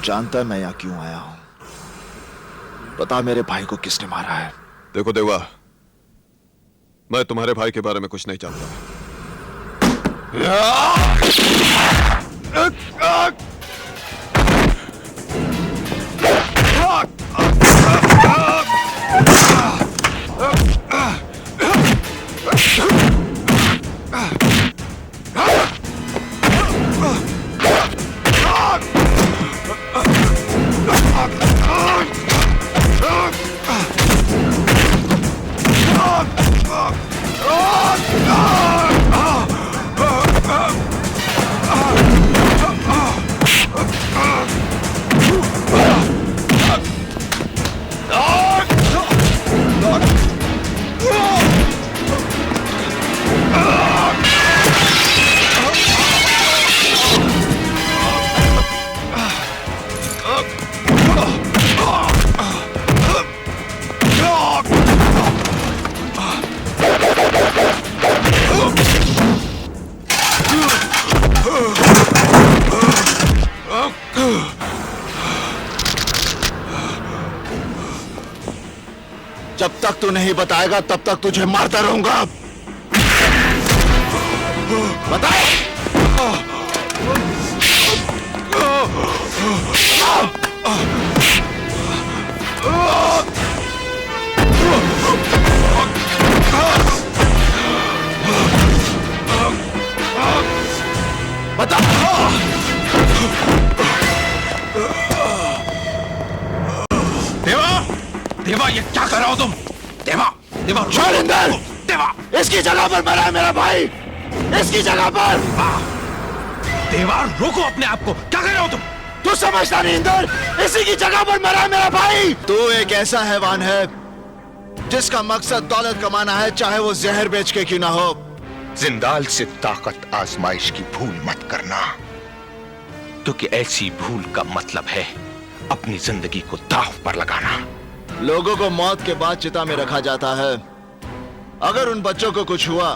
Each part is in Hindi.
जानता है मैं यहाँ क्यों आया हूं। बता मेरे भाई को किसने मारा है। देखो देवा, मैं तुम्हारे भाई के बारे में कुछ नहीं जानता। जब तक तू नहीं बताएगा तब तक तुझे मारता रहूंगा। बता। बता। देवा, ये क्या कर रहे हो तुम? देवा, देवा, शैलेंद्र, देवा, इसकी जगह पर मरा है मेरा भाई, इसकी जगह पर। देवा, रोको अपने आप को। क्या कर रहे हो तुम? तू समझता नहीं इंदर, इसी की जगह पर मरा है मेरा भाई। तू एक ऐसा हैवान है जिसका मकसद दौलत कमाना है, चाहे वो जहर बेच के क्यों ना हो। जिंदाल से ताकत आजमाइश की भूल मत करना, क्योंकि ऐसी भूल का मतलब है अपनी जिंदगी को दांव पर लगाना। लोगों को मौत के बाद चिता में रखा जाता है। अगर उन बच्चों को कुछ हुआ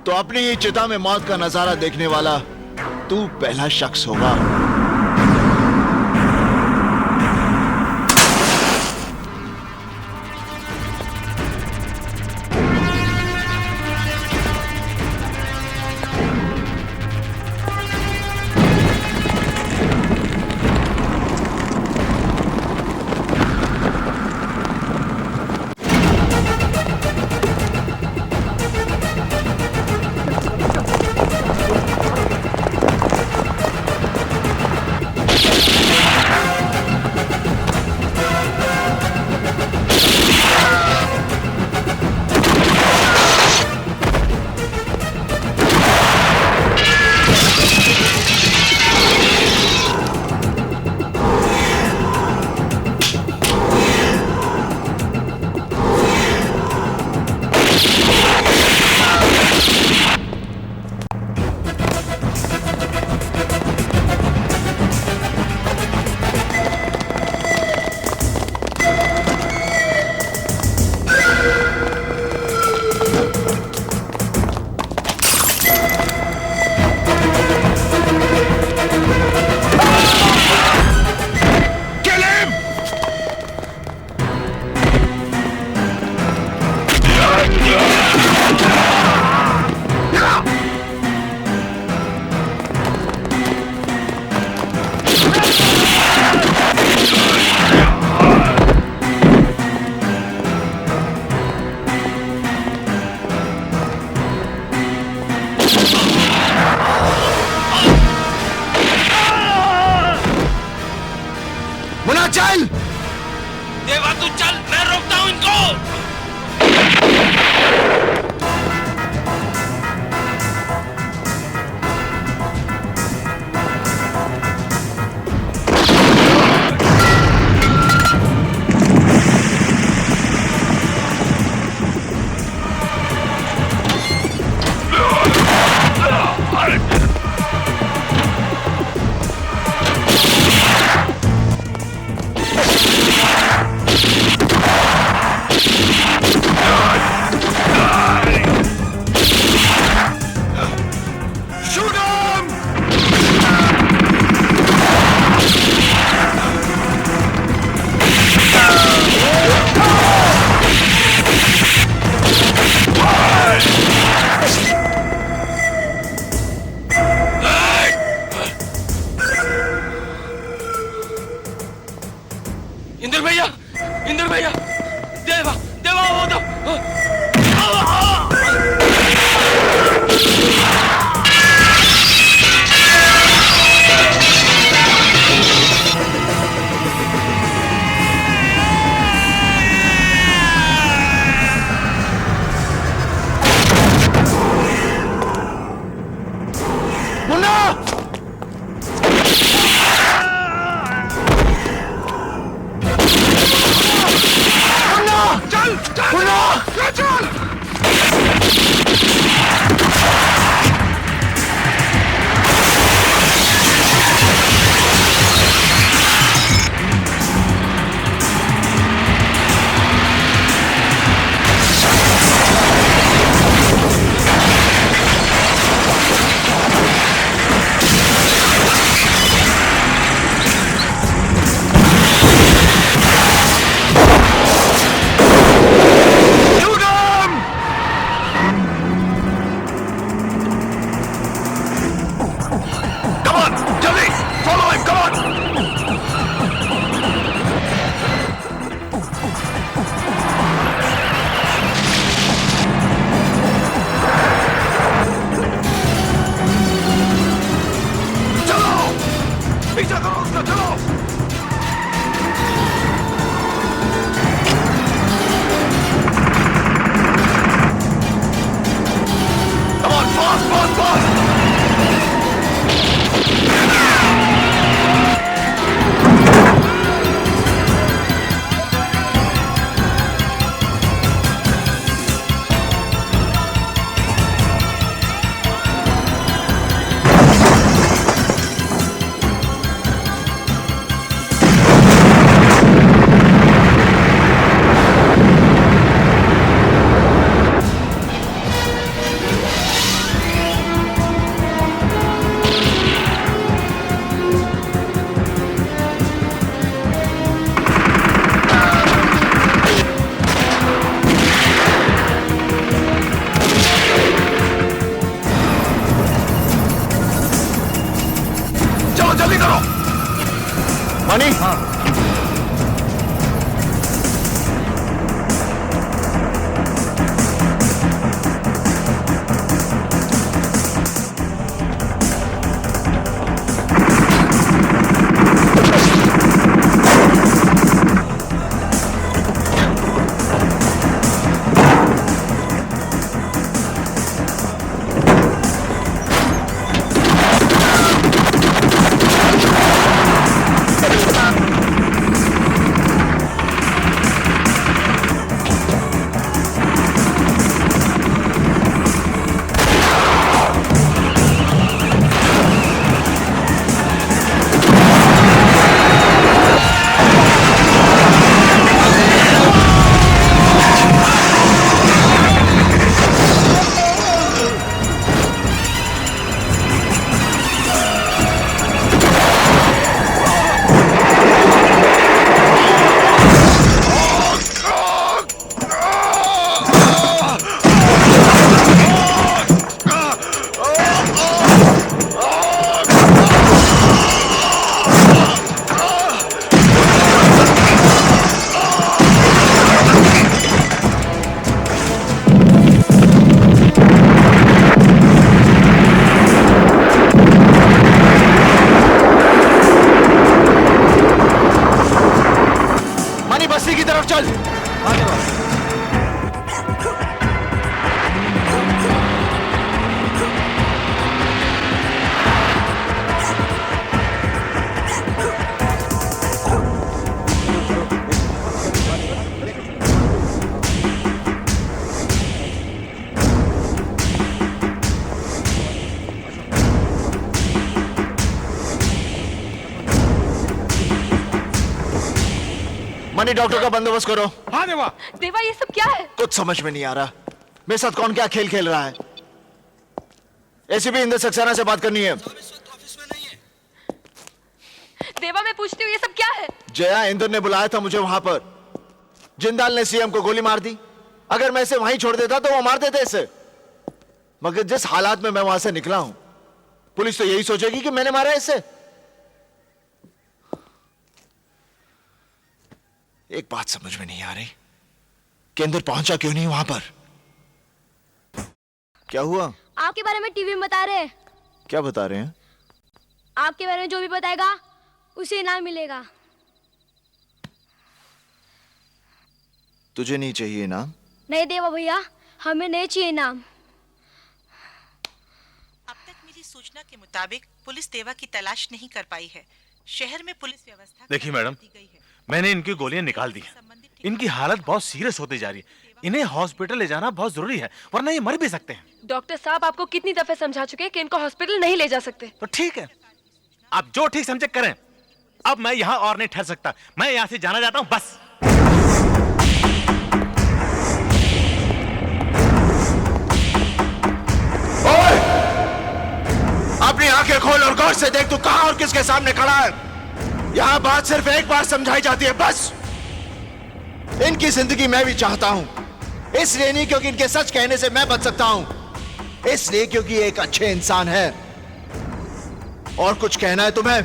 तो अपनी ही चिता में मौत का नजारा देखने वाला तू पहला शख्स होगा। पीछा करो उसका, चलो। Come on, fast, fast, fast! चलो जल्दी करो। मनी बस्ती की तरफ चल। मनी डॉक्टर का बंदोबस्त करो। हाँ देवा। देवा ये सब क्या है? कुछ समझ में नहीं आ रहा मेरे साथ कौन क्या खेल खेल रहा है। एसीपी इंद्र सक्सेना से बात करनी है। देवा मैं पूछती हूँ ये सब क्या है? जया इंद्र ने बुलाया था मुझे वहां पर। जिंदाल ने सीएम को गोली मार दी। अगर मैं इसे वहीं छोड़ देता तो वो मार देते इसे। मगर जिस हालात में मैं वहां से निकला हूं पुलिस तो यही सोचेगी कि मैंने मारा इसे। एक बात समझ में नहीं आ रही कि इंद्र पहुंचा क्यों नहीं वहां पर। क्या हुआ? आपके बारे में टीवी में बता रहे हैं। क्या बता रहे हैं? आपके बारे में जो भी बताएगा उसे इनाम मिलेगा। तुझे नहीं चाहिए इनाम? नहीं देवा भैया, हमें नहीं चाहिए इनाम। अब तक मिली सूचना के मुताबिक पुलिस देवा की तलाश नहीं कर पाई है। शहर में पुलिस व्यवस्था देखिए मैडम, दी गई है। मैंने इनकी गोलियां निकाल दी हैं। इनकी हालत बहुत सीरियस होती जा रही है। इन्हें हॉस्पिटल ले जाना बहुत जरूरी है, वरना ये मर भी सकते हैं। डॉक्टर साहब आपको कितनी दफे समझा चुके हैं कि इनको हॉस्पिटल नहीं ले जा सकते। तो ठीक है, आप जो ठीक समझे करें। अब मैं यहाँ और नहीं ठहर सकता, मैं यहाँ से जाना चाहता हूँ बस। ओए! अपनी आंखें खोल और गौर से देख, तू कहां और किसके सामने खड़ा है। यहां बात सिर्फ एक बार समझाई जाती है, बस। इनकी जिंदगी मैं भी चाहता हूं, इसलिए नहीं क्योंकि इनके सच कहने से मैं बच सकता हूं, इसलिए क्योंकि ये एक अच्छे इंसान है। और कुछ कहना है तुम्हें?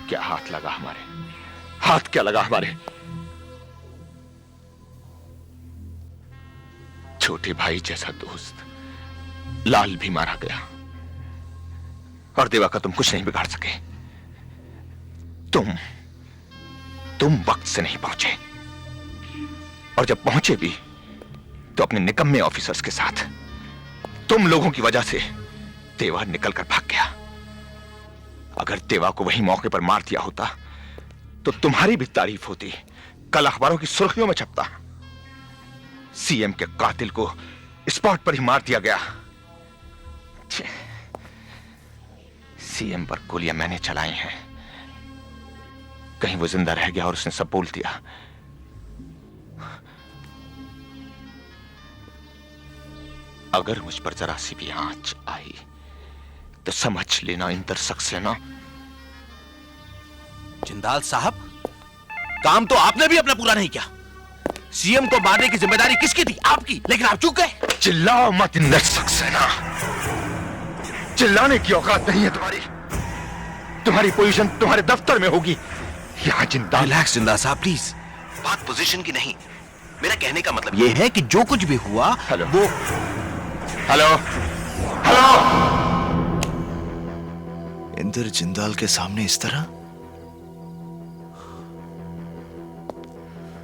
क्या हाथ लगा हमारे? हाथ क्या लगा हमारे? छोटे भाई जैसा दोस्त लाल भी मारा गया, और देवा का तुम कुछ नहीं बिगाड़ सके। तुम वक्त से नहीं पहुंचे, और जब पहुंचे भी तो अपने निकम्मे ऑफिसर्स के साथ। तुम लोगों की वजह से देवा निकलकर भाग गया। अगर देवा को वही मौके पर मार दिया होता तो तुम्हारी भी तारीफ होती, कल अखबारों की सुर्खियों में छपता। सीएम के कातिल को स्पॉट पर ही मार दिया गया। सीएम पर गोलियां मैंने चलाई हैं, कहीं वो जिंदा रह गया और उसने सब बोल दिया। अगर मुझ पर जरा सी भी आंच आई तो समझ लेना, इंदर शख्स लेना। जिंदाल साहब, काम तो आपने भी अपना पूरा नहीं किया। सीएम को मारने की जिम्मेदारी किसकी थी? आपकी, लेकिन आप चूक गए। चिल्लाओ मत इंदर शख्स लेना, चिल्लाने की औकात नहीं है तुम्हारी। तुम्हारी पोजीशन तुम्हारे दफ्तर में होगी, यहां जिंदाल। रिलैक्स जिंदाल साहब प्लीज, बात पोजीशन की नहीं। मेरा कहने का मतलब यह है कि जो कुछ भी हुआ हेलो वो हेलो हेलो इंदर जिंदाल के सामने इस तरह